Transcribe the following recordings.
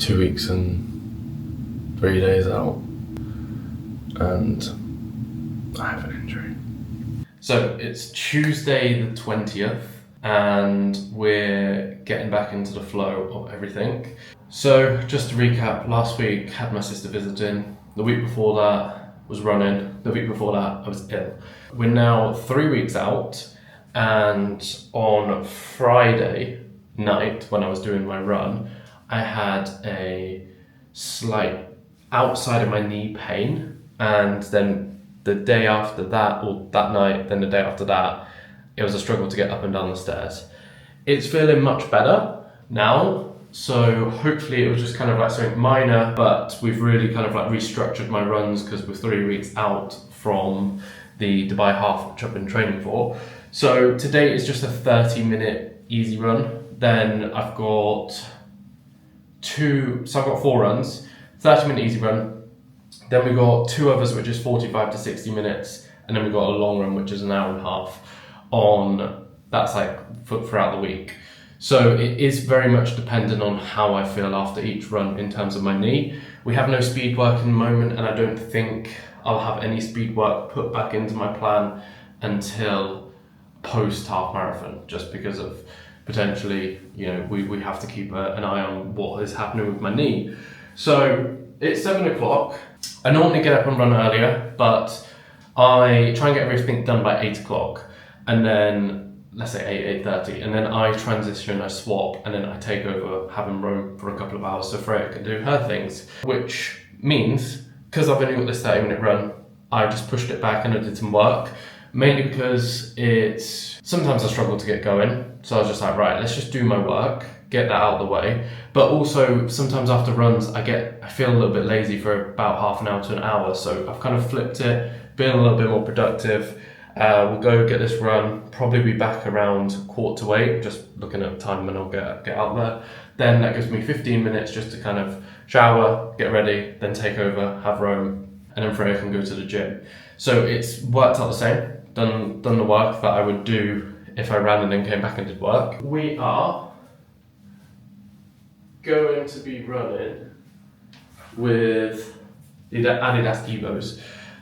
2 weeks and 3 days out, and I have an injury. So it's Tuesday the 20th, and we're getting back into the flow of everything. So just to recap, last week had my sister visiting, the week before that was running, the week before that I was ill. We're now 3 weeks out, and on Friday night when I was doing my run, I had a slight outside of my knee pain, and then the day after that, or that night, then the day after that, it was a struggle to get up and down the stairs. It's feeling much better now, so hopefully it was just kind of like something minor, but we've really kind of like restructured my runs because we're 3 weeks out from the Dubai Half, which I've been training for. So today is just a 30-minute easy run. Then I've got 4 runs, 30-minute easy run. Then we've got 2 others, which is 45 to 60 minutes. And then we've got a long run, which is an hour and a half that's like throughout the week. So it is very much dependent on how I feel after each run in terms of my knee. We have no speed work in the moment, and I don't think I'll have any speed work put back into my plan until post half marathon, just because of potentially, we have to keep an eye on what is happening with my knee. So it's 7 o'clock. I normally get up and run earlier, but I try and get everything done by 8 o'clock, and then let's say 8:30, and then I transition, I swap, and then I take over having Rome for a couple of hours so Freya can do her things, which means, because I've only got this 30-minute run, I just pushed it back and I did some work, mainly because sometimes I struggle to get going, so I was just like, right, let's just do my work, get that out of the way. But also sometimes after runs I feel a little bit lazy for about half an hour to an hour, so I've kind of flipped it, been a little bit more productive. We'll go get this run, probably be back around 7:45, just looking at the time when I'll get out there. Then that gives me 15 minutes just to kind of shower, get ready, then take over, have Rome, and then Freya can go to the gym. So it's worked out the same, done the work that I would do if I ran and then came back and did work. We are going to be running with the Adidas Evos.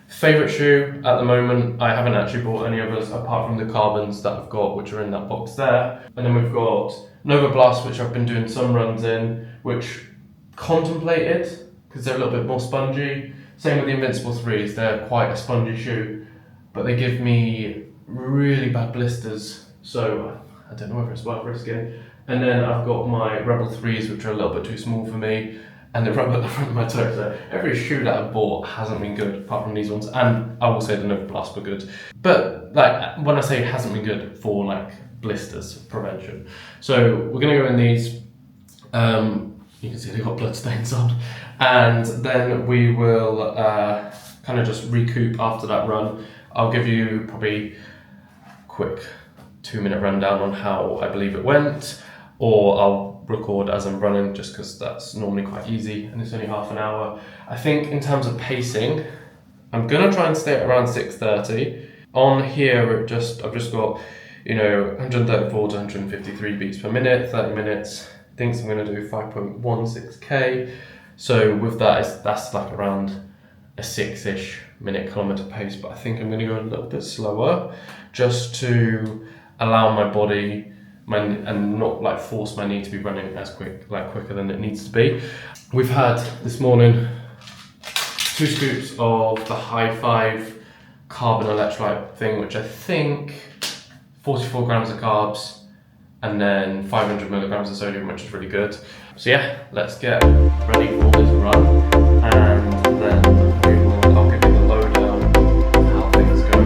Favourite shoe at the moment, I haven't actually bought any others apart from the carbons that I've got, which are in that box there. And then we've got Nova Blast, which I've been doing some runs in, which contemplated, because they're a little bit more spongy. Same with the Invincible 3s, they're quite a spongy shoe, but they give me really bad blisters, so I don't know whether it's worth risking. And then I've got my Rebel 3s, which are a little bit too small for me, and the rubber at the front of my toes. So every shoe that I've bought hasn't been good, apart from these ones, and I will say the Nova Blast were good. But like when I say it hasn't been good, for like blisters prevention. So we're gonna go in these. You can see they've got blood stains on, and then we will kind of just recoup after that run. I'll give you probably a quick 2-minute rundown on how I believe it went, or I'll record as I'm running, just because that's normally quite easy and it's only half an hour. I think in terms of pacing, I'm gonna try and stay at around 6:30. On here, I've just got 134 to 153 beats per minute, 30 minutes. I think I'm gonna do 5.16k. So with that, that's like around a 6-ish minute kilometer pace, but I think I'm gonna go a little bit slower just to allow my body and not like force my knee to be running as quicker than it needs to be. We've had this morning 2 scoops of the High 5 carbon electrolyte thing, which I think 44 grams of carbs and then 500 milligrams of sodium, which is really good. So yeah, let's get ready for this run, and then I'll give you the lowdown of how things go.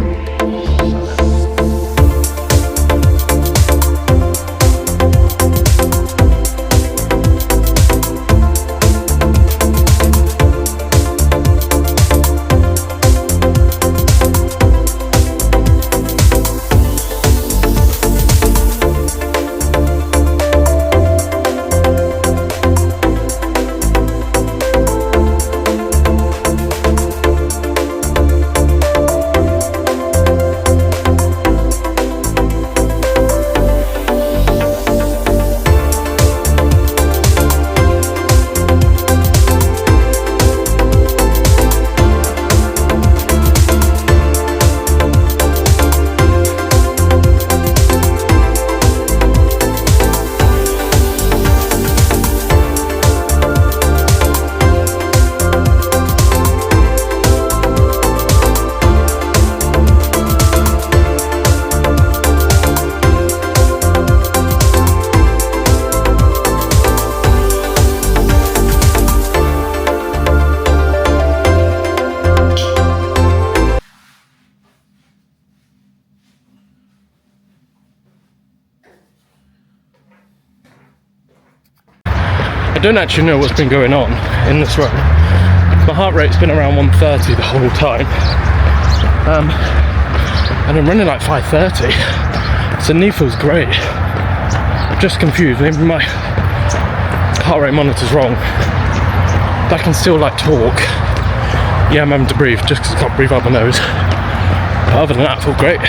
don't actually know what's been going on in this run. My heart rate's been around 130 the whole time. And I'm running like 5:30. So knee feels great. I'm just confused, maybe my heart rate monitor's wrong. But I can still like talk. Yeah, I'm having to breathe just because I can't breathe out my nose. But other than that, I feel great.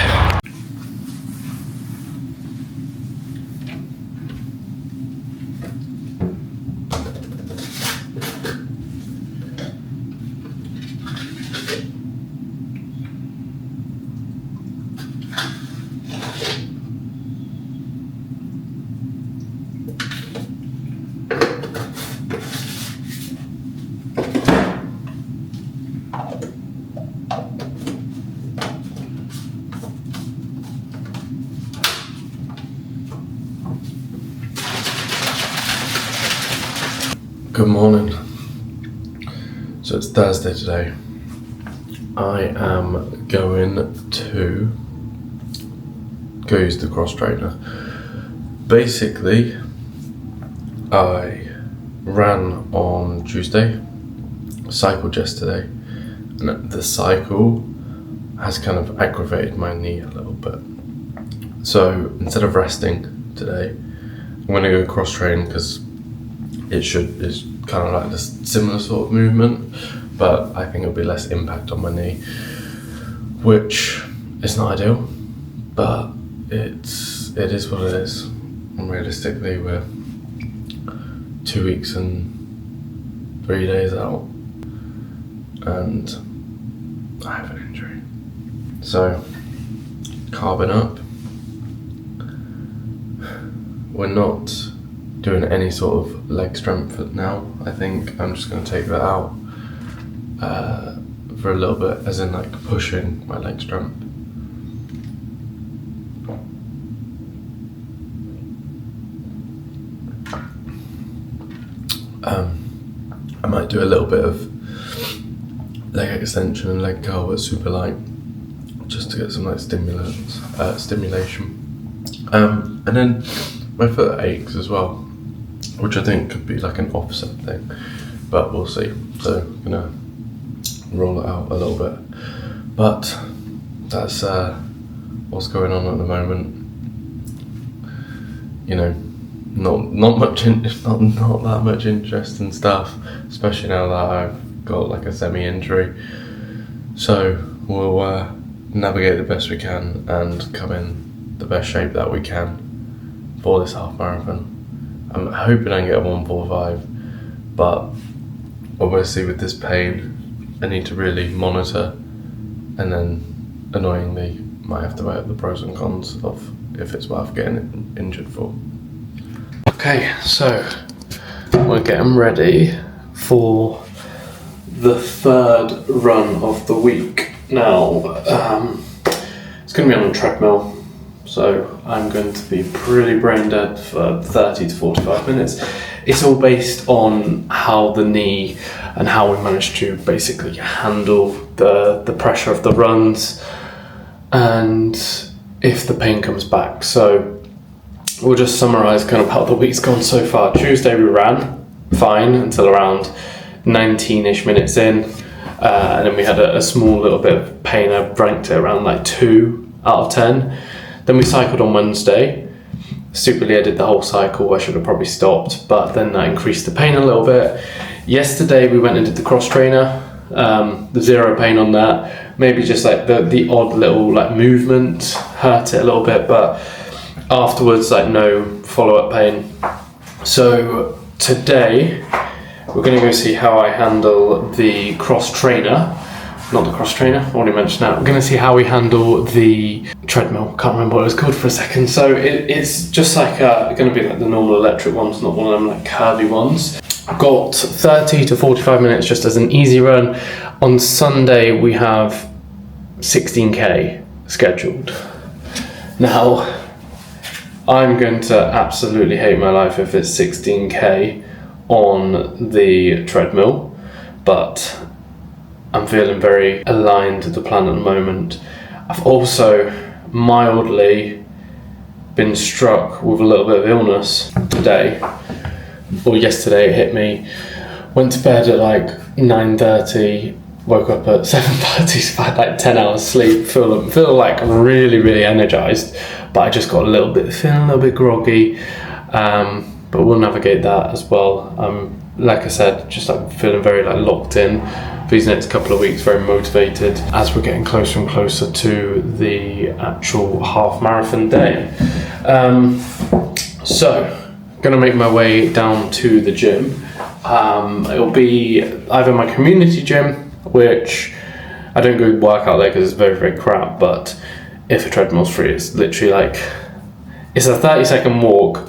Good morning. So it's Thursday today. I am going to go use the cross trainer. Basically, I ran on Tuesday, cycled yesterday, and the cycle has kind of aggravated my knee a little bit. So instead of resting today, I'm going to go cross train because it's kind of like this similar sort of movement, but I think it'll be less impact on my knee, which is not ideal, but it is what it is. And realistically, we're 2 weeks and 3 days out, and I have an injury. So, carbon up. We're not doing any sort of leg strength now. I think I'm just going to take that out for a little bit, as in like pushing my leg strength. I might do a little bit of leg extension and leg curl, but super light, just to get some like stimulation. And then my foot aches as well, which I think could be like an offset thing, but we'll see. So I'm gonna roll it out a little bit, but that's what's going on at the moment. You know, not that much interesting stuff, especially now that I've got like a semi-injury. So we'll navigate the best we can and come in the best shape that we can for this half marathon. I'm hoping I can get a 1:45, but obviously with this pain, I need to really monitor, and then annoyingly might have to weigh up the pros and cons of if it's worth getting injured for. Okay, so we're getting ready for the third run of the week. Now, it's going to be on a treadmill. So I'm going to be pretty brain dead for 30 to 45 minutes. It's all based on how the knee and how we manage to basically handle the pressure of the runs and if the pain comes back. So we'll just summarise kind of how the week's gone so far. Tuesday we ran fine until around 19-ish minutes in, and then we had a small little bit of pain. I ranked it around like 2 out of 10. Then we cycled on Wednesday. Stupidly, I did the whole cycle. I should have probably stopped, but then that increased the pain a little bit. Yesterday, we went and did the cross trainer. The zero pain on that. Maybe just like the odd little like movement hurt it a little bit, but afterwards, like no follow-up pain. So today, we're going to go see how I handle the cross trainer. Not the cross trainer, I already mentioned that. We're going to see how we handle the treadmill. Can't remember what it was called for a second. So it's just like going to be like the normal electric ones, not one of them like curvy ones. I've got 30 to 45 minutes just as an easy run. On Sunday we have 16k scheduled. Now, I'm going to absolutely hate my life if it's 16k on the treadmill, but I'm feeling very aligned to the plan at the moment. I've also mildly been struck with a little bit of illness today. or yesterday it hit me. Went to bed at like 9:30, woke up at 7:30, so I had like 10 hours sleep, feel like really, really energized, but I just got feeling a little bit groggy, but we'll navigate that as well. Like I said, just like feeling very like locked in for these next couple of weeks, very motivated as we're getting closer and closer to the actual half marathon day. So, gonna make my way down to the gym. It'll be either my community gym, which I don't go work out there because it's very, very crap, but if a treadmill's free, it's literally like, it's a 30-second walk,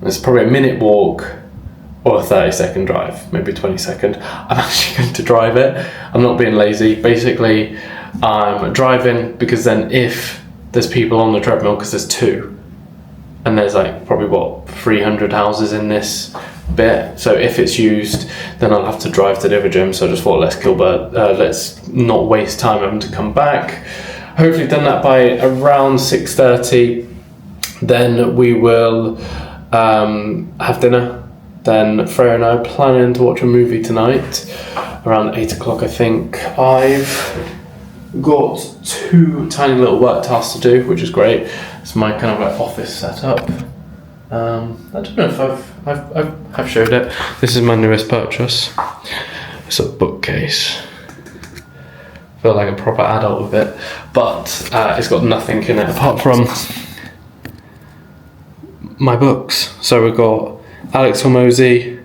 it's probably a minute walk, or a 30-second drive, maybe 20-second. I'm actually going to drive it. I'm not being lazy. Basically, I'm driving because then if there's people on the treadmill, because there's two, and there's like probably 300 houses in this bit, so if it's used, then I'll have to drive to the other gym. So I just thought, let's not waste time having to come back. Hopefully done that by around 6:30. Then we will have dinner. Then Freya and I are planning to watch a movie tonight around 8 o'clock, I think. I've got 2 tiny little work tasks to do, which is great. It's my kind of like office setup. I don't know if I've showed it. This is my newest purchase. It's a bookcase. I feel like a proper adult with it, but it's got nothing in it apart from my books. So we've got Alex Hormozy,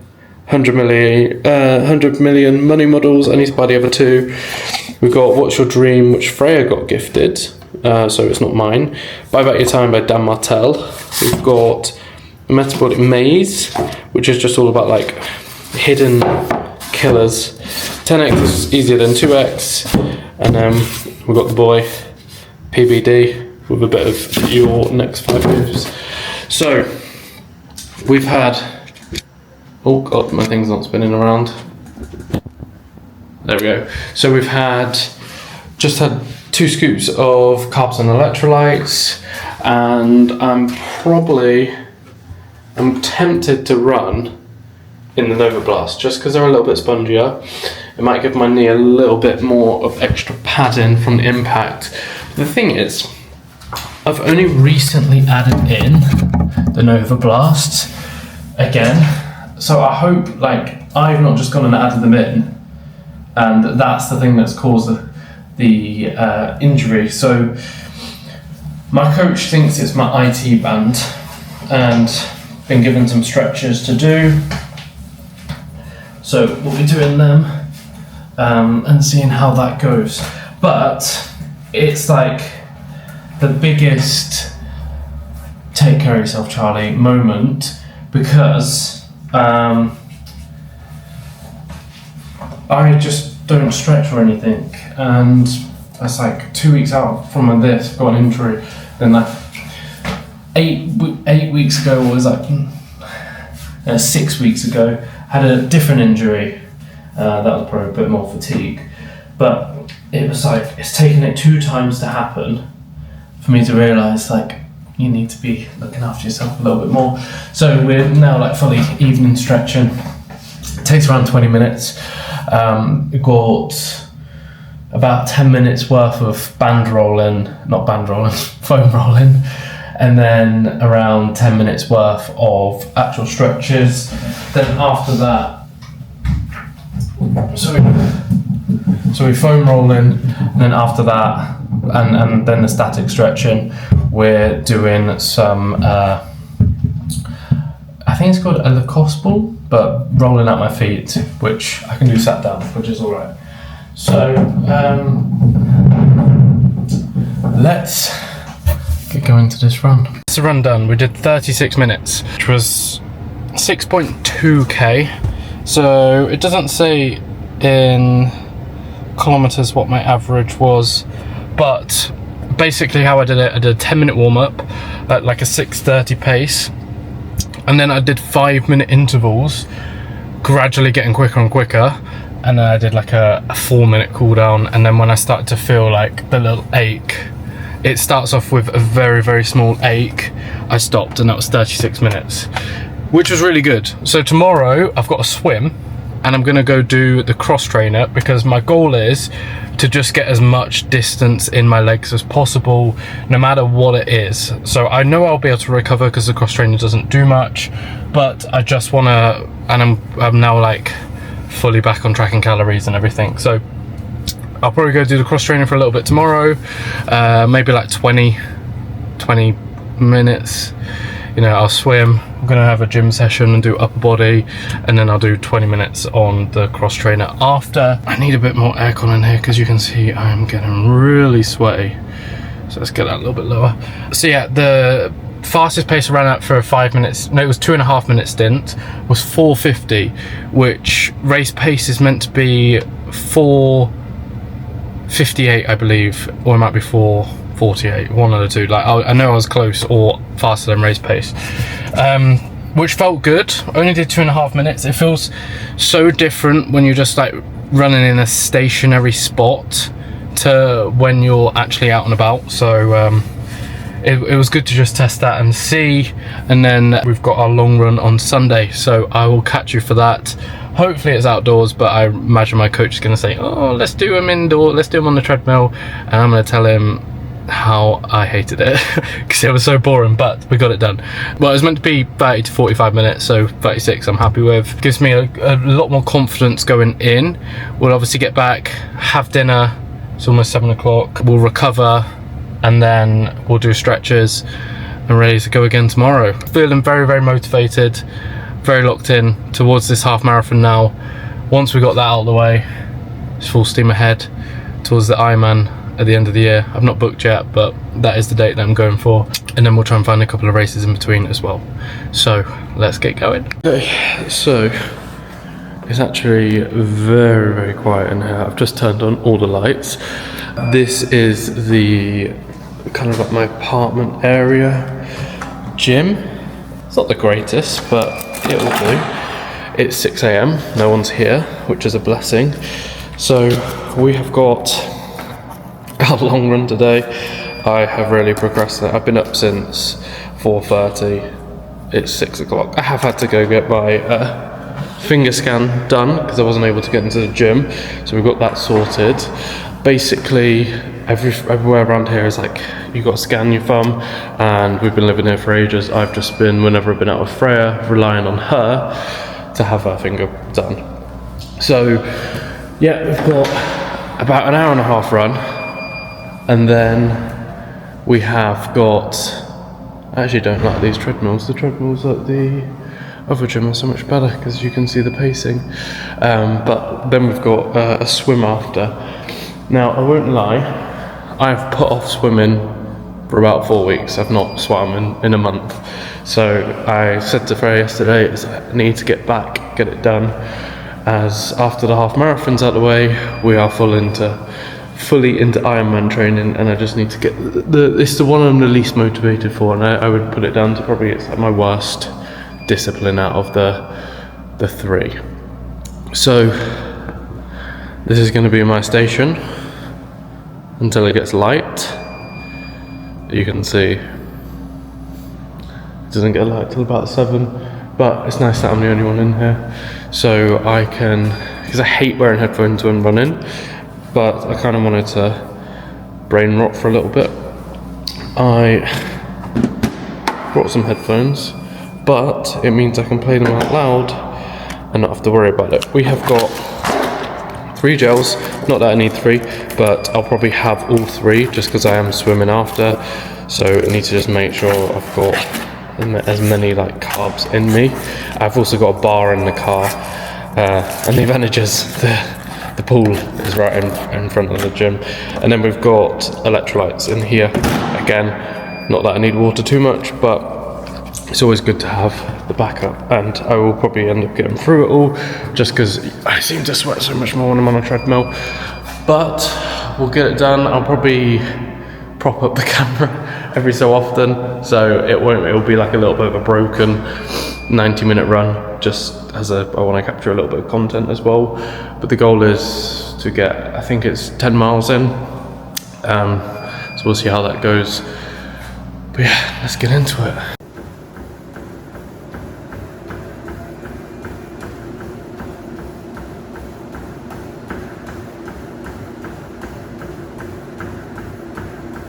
100 million money models. I need to buy the other 2. We've got What's Your Dream, which Freya got gifted, so it's not mine. Buy Back Your Time by Dan Martell. We've got Metabolic Maze, which is just all about like hidden killers. 10x is easier than 2x, and then we've got The Boy, PBD, with a bit of Your Next 5 Moves. So we've had, oh god, my thing's not spinning around. There we go. So we've just had 2 scoops of carbs and electrolytes, and I'm tempted to run in the Nova Blast just because they're a little bit spongier. It might give my knee a little bit more of extra padding from the impact. The thing is, I've only recently added in the Nova Blast again, so I hope like I've not just gone and added them in, and that's the thing that's caused the injury. So my coach thinks it's my IT band, and been given some stretches to do. So we'll be doing them and seeing how that goes. But it's like the biggest take care of yourself, Charlie moment, because I just don't stretch or anything, and that's like 2 weeks out from this, I've got an injury. Then like 8 weeks ago, what was that? 6 weeks ago, had a different injury. That was probably a bit more fatigue, but it was like it's taken it 2 times to happen for me to realise like you need to be looking after yourself a little bit more. So we're now like fully evening stretching. It takes around 20 minutes. We've got about 10 minutes worth of foam rolling, and then around 10 minutes worth of actual stretches. Then after that, so we foam rolling, and then after that, and then the static stretching, we're doing some, I think it's called a Lacoste ball, but rolling out my feet, which I can do sat down, which is all right. So let's get going to this run. It's a run done. We did 36 minutes, which was 6.2k. So it doesn't say in kilometers what my average was, but basically how I did it, I did a 10-minute warm-up at like a 6:30 pace, and then I did 5-minute intervals, gradually getting quicker and quicker, and then I did like a 4-minute cool down. And then when I started to feel like the little ache, it starts off with a very, very small ache, I stopped, and that was 36 minutes. which was really good. So tomorrow I've got a swim and I'm gonna go do the cross trainer because my goal is to just get as much distance in my legs as possible, no matter what it is. So I know I'll be able to recover because the cross trainer doesn't do much, but I just wanna, and I'm now like fully back on tracking calories and everything. So I'll probably go do the cross training for a little bit tomorrow, maybe like 20 minutes. You know, I'll swim, I'm gonna have a gym session and do upper body, and then I'll do 20 minutes on the cross trainer after. I need a bit more aircon in here because you can see I'm getting really sweaty. So let's get that a little bit lower. So yeah, the fastest pace I ran at for a 5 minutes, no, it was 2.5 minute stint, was 4:50, which race pace is meant to be 4:58, I believe, or it might be 4:48, one of the two. Like I know I was close or faster than race pace, which felt good. Only did 2.5 minutes. It feels so different when you're just like running in a stationary spot to when you're actually out and about. So it was good to just test that and see. And then we've got our long run on Sunday, so I will catch you for that. Hopefully it's outdoors, but I imagine my coach is going to say, oh, let's do him indoor, let's do him on the treadmill, and I'm going to tell him how I hated it because it was so boring, but we got it done. Well, it was meant to be 30 to 45 minutes, so 36 I'm happy with. Gives me a lot more confidence going in. We'll obviously get back, have dinner, it's almost 7 o'clock, we'll recover, and then we'll do stretches and ready to go again tomorrow. Feeling very, very motivated, very locked in towards this half marathon now. Once we got that out of the way, it's full steam ahead towards the Ironman at the end of the year. I've not booked yet, but that is the date that I'm going for, and then we'll try and find a couple of races in between as well. So let's get going. Okay, so it's actually very, very quiet in here. I've just turned on all the lights. This is the kind of like my apartment area gym. It's not the greatest, but it will do. It's 6 AM, no one's here, which is a blessing. So we have got a long run today. I have really procrastinated. I've been up since 4:30. It's 6 o'clock. I have had to go get my finger scan done because I wasn't able to get into the gym. So we've got that sorted. Basically, everywhere around here is like, you've got to scan your thumb, and we've been living here for ages. I've just been, whenever I've been out with Freya, relying on her to have her finger done. So yeah, we've got about an hour and a half run, and then we have got, I actually don't like these treadmills. The treadmills at the other gym are so much better because you can see the pacing. But then we've got a swim after. Now, I won't lie, I've put off swimming for about 4 weeks. I've not swum in a month. So I said to Freya yesterday, I need to get back, get it done, as after the half marathon's out of the way, we are fully into Ironman training, and I just need to get, it's the one I'm the least motivated for, and I would put it down to probably it's like my worst discipline out of the three. So this is going to be my station until it gets light. You can see it doesn't get light till about 7, but it's nice that I'm the only one in here, so I can, because I hate wearing headphones when running, but I kind of wanted to brain rot for a little bit. I brought some headphones, but it means I can play them out loud and not have to worry about it. We have got 3 gels, not that I need 3, but I'll probably have all 3 just because I am swimming after, so I need to just make sure I've got as many like carbs in me. I've also got a bar in the car, and the advantage is the pool is right in front of the gym, and then we've got electrolytes in here. Again, not that I need water too much, but it's always good to have the backup, and I will probably end up getting through it all just because I seem to sweat so much more when I'm on a treadmill, but we'll get it done. I'll probably prop up the camera every so often, so it'll be like a little bit of a broken 90-minute run, just as I want to capture a little bit of content as well. But the goal is to get, I think it's 10 miles in, so we'll see how that goes. But yeah, let's get into it.